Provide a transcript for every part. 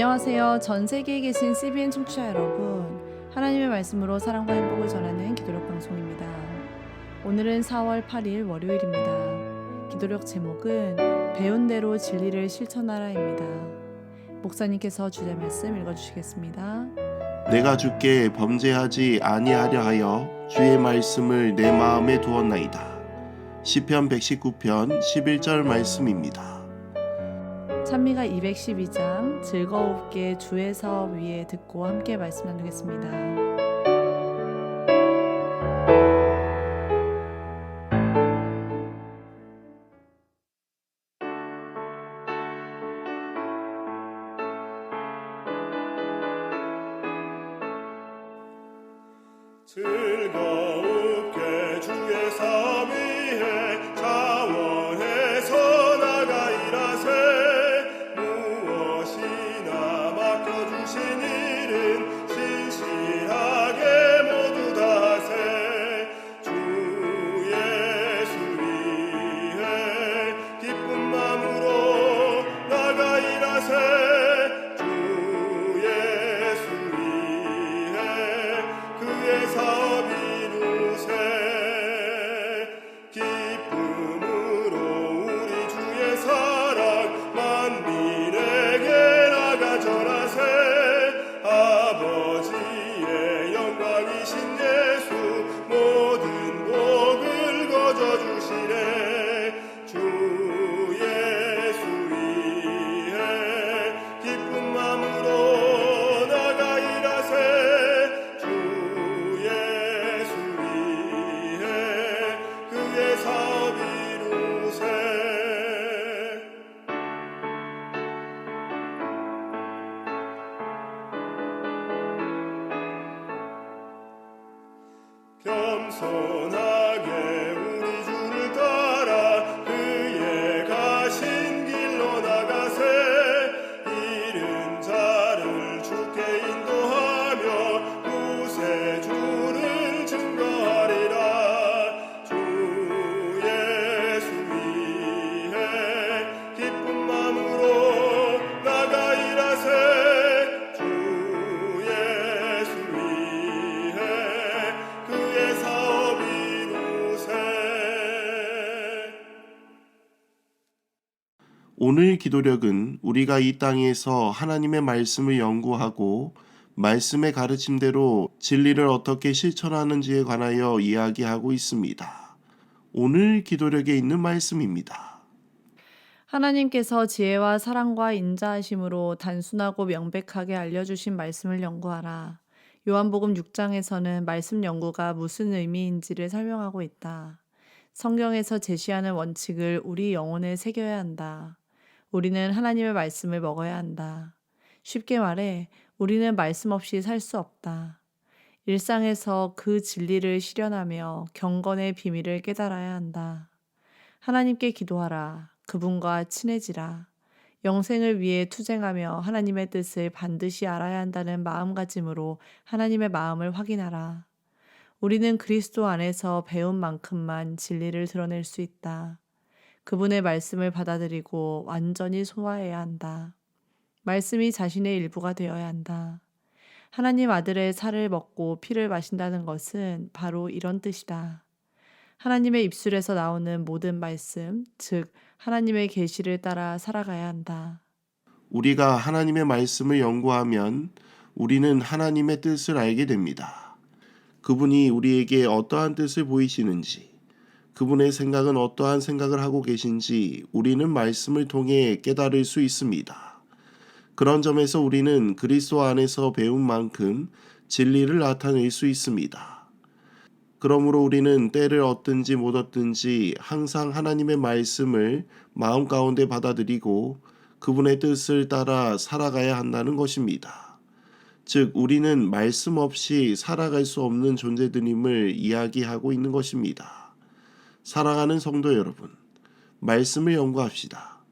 안녕하세요. 전 세계에 계신 CBN 청취자 여러분. 하나님의 말씀으로 사랑과 행복을 전하는 기도력 방송입니다. 오늘은 4월 8일 월요일입니다. 기도력 제목은 배운 대로 진리를 실천하라입니다. 목사님께서 주제 말씀 읽어주시겠습니다. 내가 주께 범죄하지 아니하려 하여 주의 말씀을 내 마음에 두었나이다. 시편 119편 11절 말씀입니다. 찬미가 212장 즐거웁게 주의 사업 위에 듣고 함께 말씀 나누겠습니다. 즐겁게 주의 사업 위에 자원해서 나가 일하세. 무엇이나 맡겨주신 일은 신실하게 모두 다 하세. 주 예수 위에 기쁜 마음으로 나가 일하세. 주 예수 위에 그의 사업 이루세. 기쁨으로 우리 주의 사랑 만민에게 나가 전하세. 아버지의 영광이신 예수 모든 복을 거저 주시네. 주 예수 위에 기쁜 마음으로 나가 일하세. 주 예수 위에 그의 사업 이루세. 겸손하게 우리 주를 따라 그의 가신 길로 나가세. 잃은 자를 주께 인도하며 구세주를 증거하리라. 주 예수 위에 기쁜 마음으로 나가 일하세. 주 예수 위에 그의 사업 이루세. 오늘 기도력은 우리가 이 땅에서 하나님의 말씀을 연구하고 말씀의 가르침대로 진리를 어떻게 실천하는지에 관하여 이야기하고 있습니다. 오늘 기도력에 있는 말씀입니다. 하나님께서 지혜와 사랑과 인자하심으로 단순하고 명백하게 알려주신 말씀을 연구하라. 요한복음 6장에서는 말씀 연구가 무슨 의미인지를 설명하고 있다. 성경에서 제시하는 원칙을 우리 영혼에 새겨야 한다. 우리는 하나님의 말씀을 먹어야 한다. 쉽게 말해 우리는 말씀 없이 살 수 없다. 일상에서 그 진리를 실현하며 경건의 비밀을 깨달아야 한다. 하나님께 기도하라. 그분과 친해지라. 영생을 위해 투쟁하며 하나님의 뜻을 반드시 알아야 한다는 마음가짐으로 하나님의 마음을 확인하라. 우리는 그리스도 안에서 배운 만큼만 진리를 드러낼 수 있다. 그분의 말씀을 받아들이고 완전히 소화해야 한다. 말씀이 자신의 일부가 되어야 한다. 하나님 아들의 살을 먹고 피를 마신다는 것은 바로 이런 뜻이다. 하나님의 입술에서 나오는 모든 말씀, 즉 하나님의 계시를 따라 살아가야 한다. 우리가 하나님의 말씀을 연구하면 우리는 하나님의 뜻을 알게 됩니다. 그분이 우리에게 어떠한 뜻을 보이시는지, 그분의 생각은 어떠한 생각을 하고 계신지 우리는 말씀을 통해 깨달을 수 있습니다. 그런 점에서 우리는 그리스도 안에서 배운 만큼 진리를 나타낼 수 있습니다. 그러므로 우리는 때를 얻든지 못 얻든지 항상 하나님의 말씀을 마음 가운데 받아들이고 그분의 뜻을 따라 살아가야 한다는 것입니다. 즉, 우리는 말씀 없이 살아갈 수 없는 존재들임을 이야기하고 있는 것입니다. 사랑하는 성도 여러분, 말씀을 연구합시다.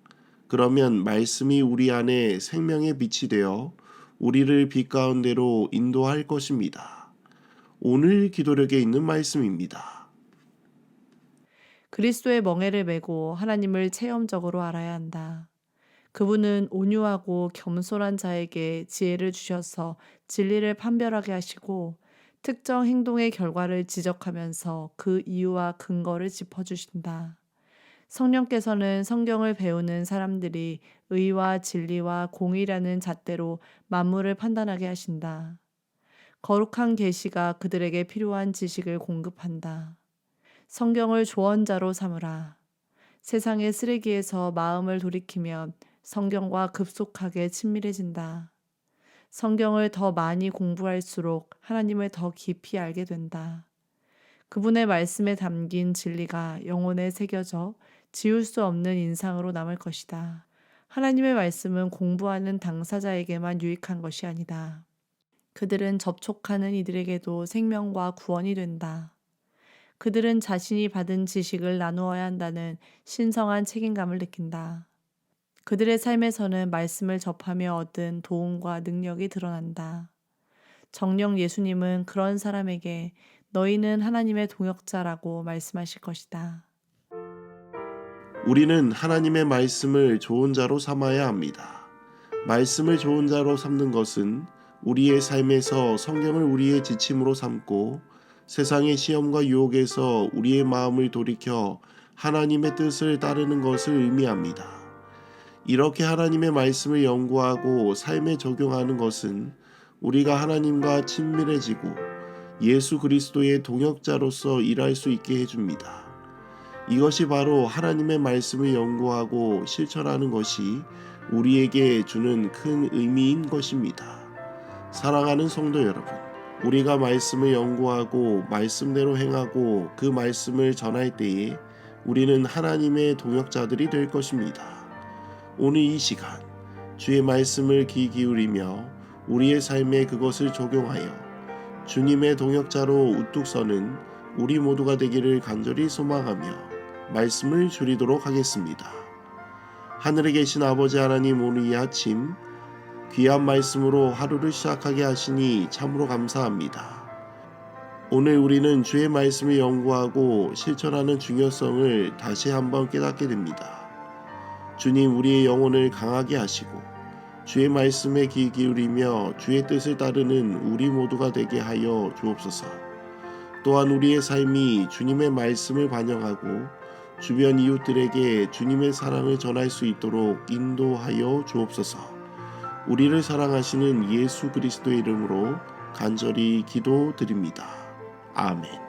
그러면 말씀이 우리 안에 생명의 빛이 되어 우리를 빛 가운데로 인도할 것입니다. 오늘 기도력에 있는 말씀입니다. 그리스도의 멍에를 메고 하나님을 체험적으로 알아야 한다. 그분은 온유하고 겸손한 자에게 지혜를 주셔서 진리를 판별하게 하시고 특정 행동의 결과를 지적하면서 그 이유와 근거를 짚어주신다. 성령께서는 성경을 배우는 사람들이 의와 진리와 공의라는 잣대로 만물을 판단하게 하신다. 거룩한 계시가 그들에게 필요한 지식을 공급한다. 성경을 조언자로 삼으라. 세상의 쓰레기에서 마음을 돌이키면 성경과 급속하게 친밀해진다. 성경을 더 많이 공부할수록 하나님을 더 깊이 알게 된다. 그분의 말씀에 담긴 진리가 영혼에 새겨져 지울 수 없는 인상으로 남을 것이다. 하나님의 말씀은 공부하는 당사자에게만 유익한 것이 아니다. 그들은 접촉하는 이들에게도 생명과 구원이 된다. 그들은 자신이 받은 지식을 나누어야 한다는 신성한 책임감을 느낀다. 그들의 삶에서는 말씀을 접하며 얻은 도움과 능력이 드러난다. 정령 예수님은 그런 사람에게 너희는 하나님의 동역자라고 말씀하실 것이다. 우리는 하나님의 말씀을 좋은 자로 삼아야 합니다. 말씀을 좋은 자로 삼는 것은 우리의 삶에서 성경을 우리의 지침으로 삼고 세상의 시험과 유혹에서 우리의 마음을 돌이켜 하나님의 뜻을 따르는 것을 의미합니다. 이렇게 하나님의 말씀을 연구하고 삶에 적용하는 것은 우리가 하나님과 친밀해지고 예수 그리스도의 동역자로서 일할 수 있게 해줍니다. 이것이 바로 하나님의 말씀을 연구하고 실천하는 것이 우리에게 주는 큰 의미인 것입니다. 사랑하는 성도 여러분, 우리가 말씀을 연구하고 말씀대로 행하고 그 말씀을 전할 때에 우리는 하나님의 동역자들이 될 것입니다. 오늘 이 시간 주의 말씀을 귀 기울이며 우리의 삶에 그것을 적용하여 주님의 동역자로 우뚝 서는 우리 모두가 되기를 간절히 소망하며 말씀을 줄이도록 하겠습니다. 하늘에 계신 아버지 하나님, 오늘 이 아침 귀한 말씀으로 하루를 시작하게 하시니 참으로 감사합니다. 오늘 우리는 주의 말씀을 연구하고 실천하는 중요성을 다시 한번 깨닫게 됩니다. 주님, 우리의 영혼을 강하게 하시고 주의 말씀에 귀 기울이며 주의 뜻을 따르는 우리 모두가 되게 하여 주옵소서. 또한 우리의 삶이 주님의 말씀을 반영하고 주변 이웃들에게 주님의 사랑을 전할 수 있도록 인도하여 주옵소서. 우리를 사랑하시는 예수 그리스도의 이름으로 간절히 기도드립니다. 아멘.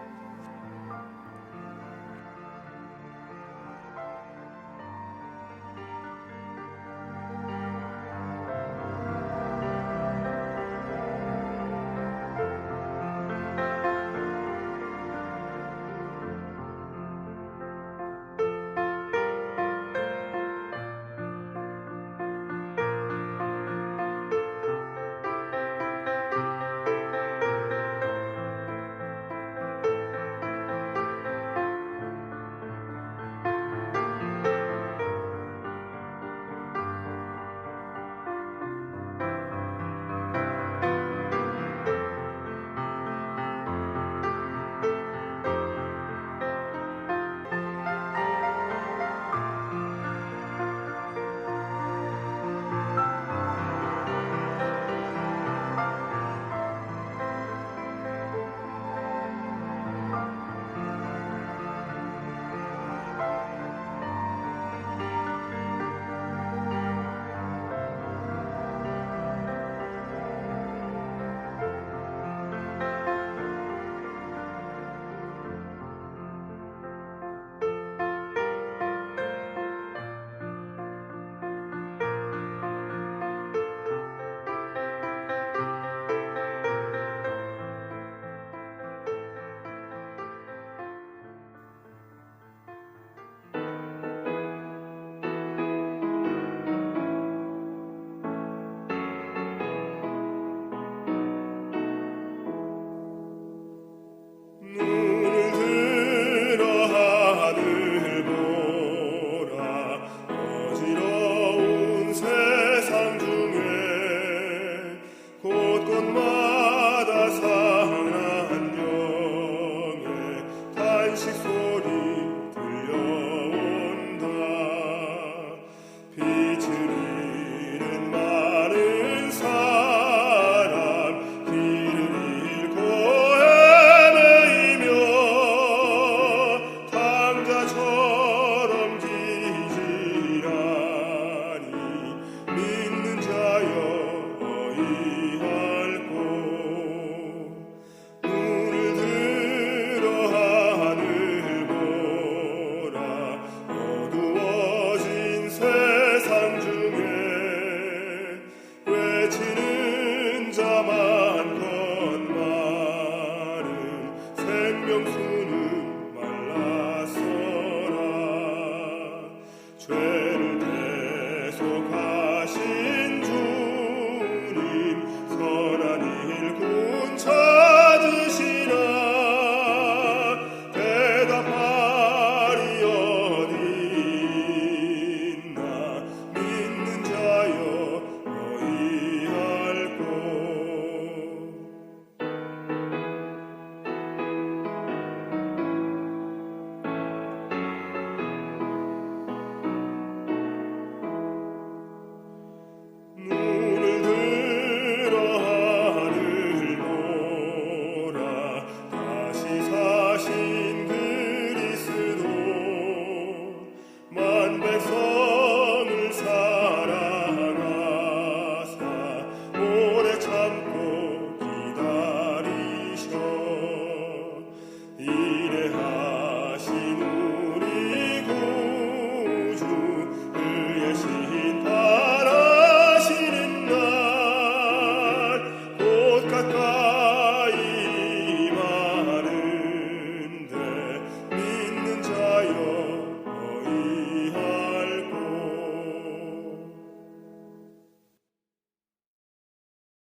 곳곳마다 상한 영의 탄식 소리